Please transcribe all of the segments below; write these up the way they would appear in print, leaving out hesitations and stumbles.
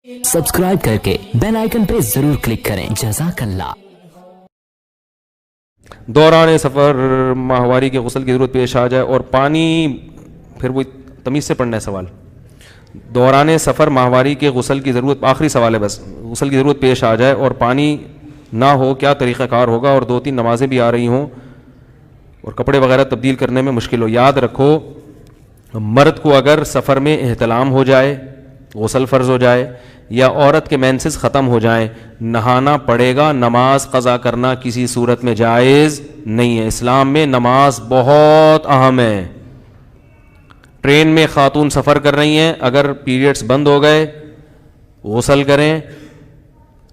Subscribe करके bell icon पे जरूर क्लिक करें। जज़ाकल्लाह। दौरान सफ़र माहवारी के गुस्ल की ज़रूरत पेश आ जाए और पानी, फिर वो तमीज़ से पढ़ना है सवाल। दौरान सफ़र माहवारी के गुस्ल की ज़रूरत, आखिरी सवाल है बस, गुस्ल की ज़रूरत पेश आ जाए और पानी ना हो, क्या तरीक़ाकार होगा? और 2-3 नमाज़ें भी आ रही हों और कपड़े वगैरह तब्दील करने में मुश्किल हो। याद रखो, मर्द को अगर सफ़र में एहतलाम हो जाए, गुस्ल फ़र्ज़ हो जाए, या औरत के मेंसेस ख़त्म हो जाएं, नहाना पड़ेगा। नमाज क़ज़ा करना किसी सूरत में जायज़ नहीं है। इस्लाम में नमाज बहुत अहम है। ट्रेन में ख़ातून सफ़र कर रही हैं, अगर पीरियड्स बंद हो गए, गुस्ल करें,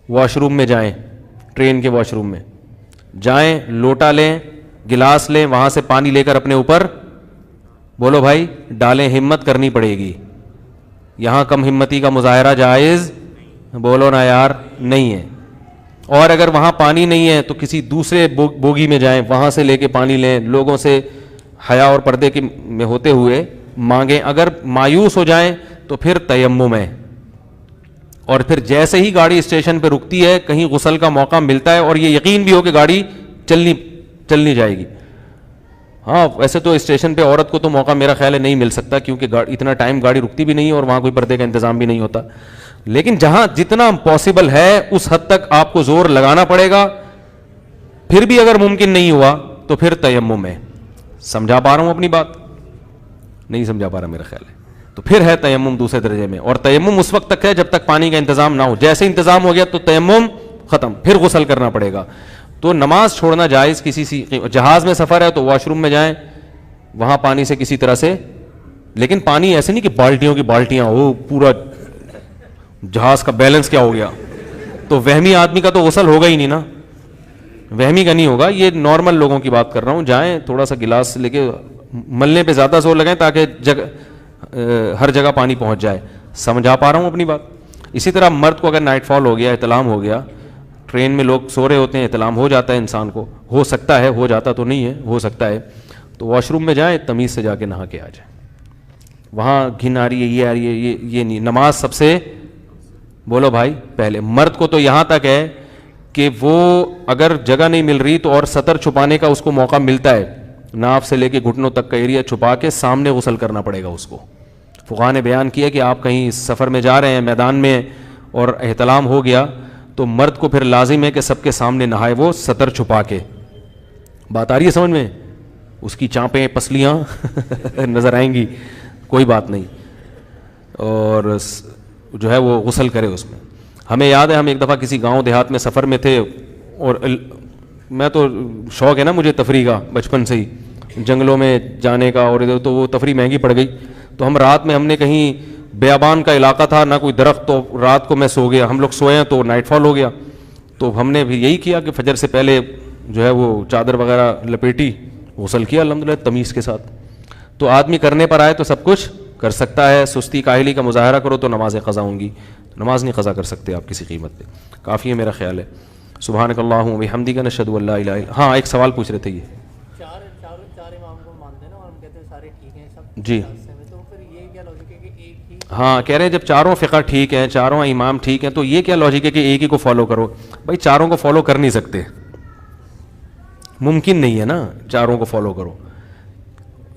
वॉशरूम में जाएं, ट्रेन के वॉशरूम में जाएं, लोटा लें, गिलास लें, वहाँ से पानी लेकर अपने ऊपर, बोलो भाई, डालें। हिम्मत करनी पड़ेगी। यहाँ कम हिम्मती का मुजाहरा जायज़, बोलो ना यार, नहीं है। और अगर वहाँ पानी नहीं है तो किसी दूसरे बोगी में जाएं, वहाँ से लेके पानी लें, लोगों से हया और पर्दे के में होते हुए मांगें। अगर मायूस हो जाएं तो फिर तयम्मुम है। और फिर जैसे ही गाड़ी स्टेशन पर रुकती है, कहीं गुस्ल का मौका मिलता है और ये यकीन भी हो कि गाड़ी चलनी जाएगी। हाँ, वैसे तो स्टेशन पे औरत को तो मौका मेरा ख्याल है नहीं मिल सकता, क्योंकि इतना टाइम गाड़ी रुकती भी नहीं है और वहाँ कोई पर्दे का इंतज़ाम भी नहीं होता। लेकिन जहाँ जितना पॉसिबल है उस हद तक आपको ज़ोर लगाना पड़ेगा। फिर भी अगर मुमकिन नहीं हुआ तो फिर तयम्मुम है। समझा पा रहा हूँ अपनी बात? नहीं समझा पा रहा मेरा ख्याल है। तो फिर है तयम्मुम दूसरे दर्जे में, और तयम्मुम उस वक्त तक है जब तक पानी का इंतज़ाम ना हो। जैसे इंतज़ाम हो गया तो तयम्मुम ख़त्म, फिर गुस्ल करना पड़ेगा। तो नमाज छोड़ना जायज़ किसी सी, जहाज़ में सफ़र है तो वॉशरूम में जाएं, वहाँ पानी से किसी तरह से, लेकिन पानी ऐसे नहीं कि बाल्टियों की बाल्टियाँ हो, पूरा जहाज़ का बैलेंस क्या हो गया, तो वहमी आदमी का तो गुस्ल होगा ही नहीं ना, वहमी का नहीं होगा। ये नॉर्मल लोगों की बात कर रहा हूँ। जाएं, थोड़ा सा गिलास लेके, मलने पे ज़्यादा जोर लगाएं ताकि हर जगह पानी पहुँच जाए। समझा पा रहा हूँ अपनी बात? इसी तरह मर्द को अगर नाइटफॉल हो गया, एहतलाम हो गया, ट्रेन में लोग सो रहे होते हैं, एहतलाम हो जाता है इंसान को, हो सकता है, हो जाता तो नहीं है, हो सकता है, तो वॉशरूम में जाए, तमीज़ से जाके नहा के आ जाए। वहाँ घिन आ रही है, ये आ रही है, ये नहीं। नमाज सबसे, बोलो भाई, पहले। मर्द को तो यहाँ तक है कि वो अगर जगह नहीं मिल रही तो और सतर छुपाने का उसको मौका मिलता है, नाफ से लेके घुटनों तक का एरिया छुपा के सामने गुस्ल करना पड़ेगा उसको। फुक़हा ने बयान किया कि आप कहीं सफ़र में जा रहे हैं, मैदान में, और एहतलाम हो गया, तो मर्द को फिर लाजिम है कि सबके सामने नहाए, वो सतर छुपा के। बात आ रही है समझ में? उसकी चाँपें, पसलियाँ नज़र आएंगी, कोई बात नहीं, और जो है वो गुस्ल करे उसमें। हमें याद है, हम एक दफ़ा किसी गांव देहात में सफ़र में थे, और मैं तो शौक़ है ना मुझे तफरी का बचपन से ही, जंगलों में जाने का, और इधर तो वो तफरी महंगी पड़ गई। तो हम रात में, हमने कहीं बेयाबान का इलाका था, ना कोई दरख्त, तो रात को मैं सो गया। हम लोग सोए तो नाइटफॉल हो गया, तो हमने भी यही किया कि फजर से पहले जो है वो चादर वगैरह लपेटी, गुस्ल किया अल्हम्दुलिल्लाह तमीज़ के साथ। तो आदमी करने पर आए तो सब कुछ कर सकता है। सुस्ती काहली का मुजाहरा करो तो नमाज़ें क़ज़ा होंगी, तो नमाज नहीं क़ज़ा कर सकते आप किसी कीमत पे। काफ़ी है मेरा ख्याल है। सुब्हानकल्लाहुम्मा व बिहम्दिका नशहदु अल्ला इलाहा इल्ला। हाँ, एक सवाल पूछ रहे थे ये। चार इमाम को मानते हैं ना, और हम कहते हैं सारे ठीक हैं सब जी। तो फिर ये क्या लॉजिक है कि एक ही? हाँ, कह रहे हैं जब चारों फ़िक़ा ठीक हैं, चारों इमाम ठीक हैं, तो ये क्या लॉजिक है कि एक ही को फॉलो करो? भाई, चारों को फॉलो कर नहीं सकते, मुमकिन नहीं है ना, चारों को फॉलो करो।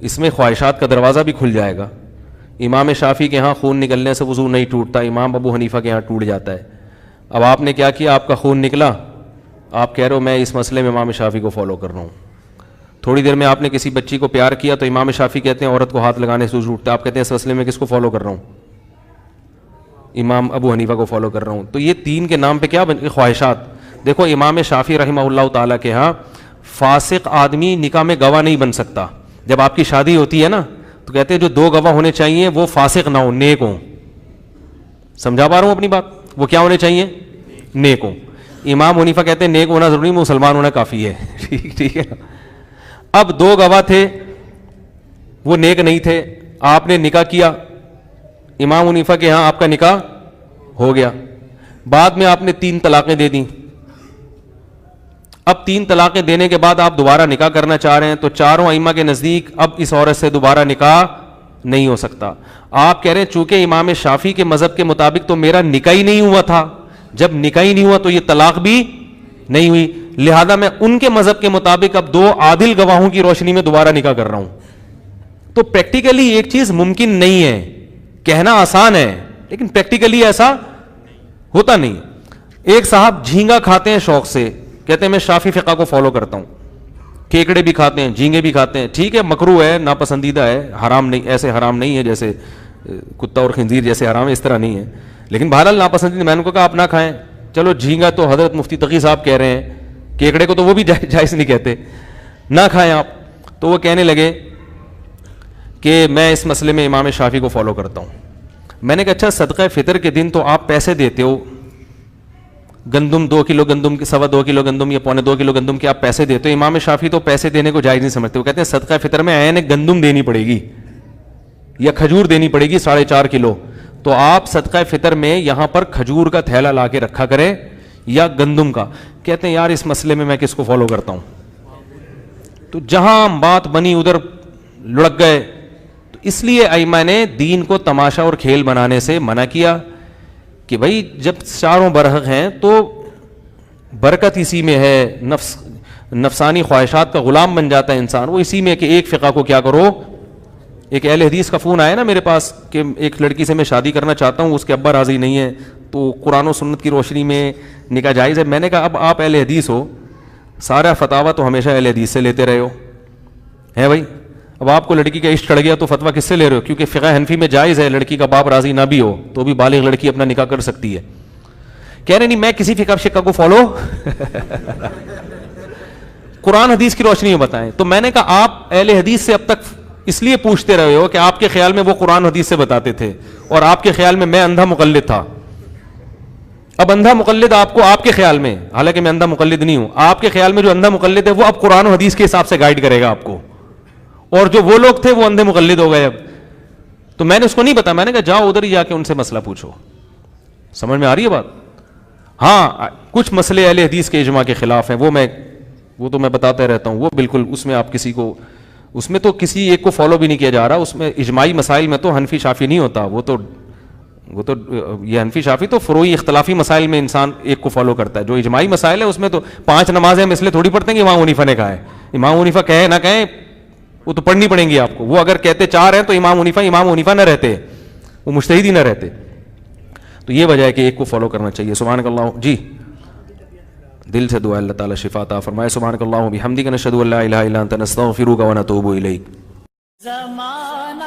इसमें ख्वाहिशात का दरवाज़ा भी खुल जाएगा। इमाम शाफ़ी के यहाँ खून निकलने से वज़ू नहीं टूटता, इमाम अबू हनीफ़ा के यहाँ टूट जाता है। अब आपने क्या किया, आपका खून निकला, आप कह रहे हो मैं इस मसले में इमाम शाफ़ी को फॉलो कर रहा हूँ। थोड़ी देर में आपने किसी बच्ची को प्यार किया तो इमाम शाफ़ी कहते हैं औरत को हाथ लगाने से वज़ू टूटता है, आप कहते हैं इस मसले में किसको फॉलो कर रहा हूँ? इमाम अबू हनीफ़ा को फॉलो कर रहा हूँ। तो ये तीन के नाम पे क्या ख्वाहिशात। देखो, इमाम शाफ़ी रहमहुल्लाह ताला के यहाँ फासिक आदमी निकाह में गवाह नहीं बन सकता। जब आपकी शादी होती है ना, तो कहते हैं जो 2 गवाह होने चाहिए वो फासिक ना हो, नेक हो। समझा पा रहा हूँ अपनी बात? वो क्या होने चाहिए? नेक हो। इमाम हनीफा कहते हैं नेक होना ज़रूरी, मुसलमान होना काफ़ी है। ठीक है। अब 2 गवाह थे, वो नेक नहीं थे, आपने निकाह किया, इमाम हनीफा के यहाँ आपका निकाह हो गया, बाद में आपने 3 तलाक़ें दे दी। अब 3 तलाक़ें देने के बाद आप दोबारा निकाह करना चाह रहे हैं, तो चारों अइम्मा के नज़दीक अब इस औरत से दोबारा निकाह نہیں ہو سکتا. آپ کہہ رہے ہیں چونکہ امام شافعی کے مذہب کے مطابق تو میرا نکاح ہی نہیں ہوا تھا, جب نکاح ہی نہیں ہوا تو یہ طلاق بھی نہیں ہوئی, لہذا میں ان کے مذہب کے مطابق اب 2 عادل گواہوں کی روشنی میں دوبارہ نکاح کر رہا ہوں. تو پریکٹیکلی ایک چیز ممکن نہیں ہے, کہنا آسان ہے لیکن پریکٹیکلی ایسا ہوتا نہیں. ایک صاحب جھینگا کھاتے ہیں شوق سے, کہتے ہیں میں شافعی فقہ کو فالو کرتا ہوں, کیکڑے بھی کھاتے ہیں, جھینگے بھی کھاتے ہیں, ٹھیک ہے مکروہ ہے, ناپسندیدہ ہے, حرام نہیں, ایسے حرام نہیں ہے جیسے کتا اور خنزیر جیسے حرام ہے, اس طرح نہیں ہے, لیکن بہرحال ناپسندیدہ. میں نے کہا آپ نہ کھائیں, چلو جھینگا تو حضرت مفتی تقی صاحب کہہ رہے ہیں, کیکڑے کو تو وہ بھی جائز نہیں کہتے, نہ کھائیں آپ. تو وہ کہنے لگے کہ میں اس مسئلے میں امام شافعی کو فالو کرتا ہوں. میں نے کہا اچھا صدقہ فطر کے دن تو آپ پیسے دیتے ہو, گندم 2 کلو گندم کے 2.25 کلو گندم یا 2.25 کلو گندم کے آپ پیسے دیتے ہو, امام شافعی تو پیسے دینے کو جائز نہیں سمجھتے. وہ کہتے ہیں صدقہ فطر میں عین گندم دینی پڑے گی یا کھجور دینی پڑے گی 4.5 کلو, تو آپ صدقہ فطر میں یہاں پر کھجور کا تھیلا لا کے رکھا کریں یا گندم کا. کہتے ہیں یار اس مسئلے میں کس کو فالو کرتا ہوں. تو جہاں بات بنی ادھر لڑک گئے. تو اس لیے ائمہ نے دین کو تماشا اور کھیل بنانے سے منع کیا کہ بھائی جب چاروں برحق ہیں تو برکت اسی میں ہے, نفسانی خواہشات کا غلام بن جاتا ہے انسان, وہ اسی میں کہ ایک فقہ کو کیا کرو. ایک اہل حدیث کا فون آیا نا میرے پاس کہ ایک لڑکی سے میں شادی کرنا چاہتا ہوں, اس کے ابا راضی نہیں ہے, تو قرآن و سنت کی روشنی میں نکاح جائز ہے. میں نے کہا اب آپ اہل حدیث ہو, سارا فتاویٰ تو ہمیشہ اہل حدیث سے لیتے رہے ہو ہے بھائی, اب آپ کو لڑکی کا عشق چڑھ گیا تو فتویٰ کس سے لے رہے ہو؟ کیونکہ فقہ حنفی میں جائز ہے لڑکی کا باپ راضی نہ بھی ہو تو بھی بالغ لڑکی اپنا نکاح کر سکتی ہے. کہہ رہے نہیں میں کسی فقہ کو فالو قرآن حدیث کی روشنی میں بتائیں. تو میں نے کہا آپ اہل حدیث سے اب تک اس لیے پوچھتے رہے ہو کہ آپ کے خیال میں وہ قرآن حدیث سے بتاتے تھے اور آپ کے خیال میں اندھا مقلد تھا. اب اندھا مقلد آپ کو آپ کے خیال میں, حالانکہ میں اندھا مقلد نہیں ہوں, آپ کے خیال میں جو اندھا مقلد ہے وہ اب قرآن و حدیث کے حساب سے گائیڈ کرے گا آپ کو, اور جو وہ لوگ تھے وہ اندھے مقلد ہو گئے اب. تو میں نے اس کو نہیں بتا, میں نے کہا جاؤ ادھر ہی جا کے ان سے مسئلہ پوچھو. سمجھ میں آ رہی ہے بات؟ ہاں کچھ مسئلے اہل حدیث کے اجماع کے خلاف ہیں, وہ تو میں بتاتا رہتا ہوں, وہ بالکل اس میں آپ کسی کو, اس میں تو کسی ایک کو فالو بھی نہیں کیا جا رہا. اس میں اجماعی مسائل میں تو حنفی شافعی نہیں ہوتا, وہ تو یہ حنفی شافعی تو فروعی اختلافی مسائل میں انسان ایک کو فالو کرتا ہے. جو اجماعی مسائل ہے اس میں تو 5 نمازیں ہم اس لیے تھوڑی پڑھتے ہیں کہ امام حنیفہ نے کہا ہے. امام حنیفہ کہے نہ کہیں وہ تو پڑھنی پڑیں گی آپ کو. وہ اگر کہتے 4 ہیں تو امام حنیفہ نہ رہتے, وہ مجتہد ہی نہ رہتے. تو یہ وجہ ہے کہ ایک کو فالو کرنا چاہیے. سبحانک اللہ, جی دل سے دعا اللہ تعالیٰ شفا عطا فرمائے. سبحانک اللہم و بحمدک نشہد ان لا الہ الا انت نستغفرک و نتوب الیک. زمانہ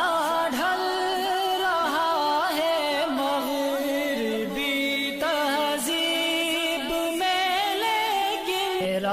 ڈھل رہا ہے مغربی تہذیب میں, لیکن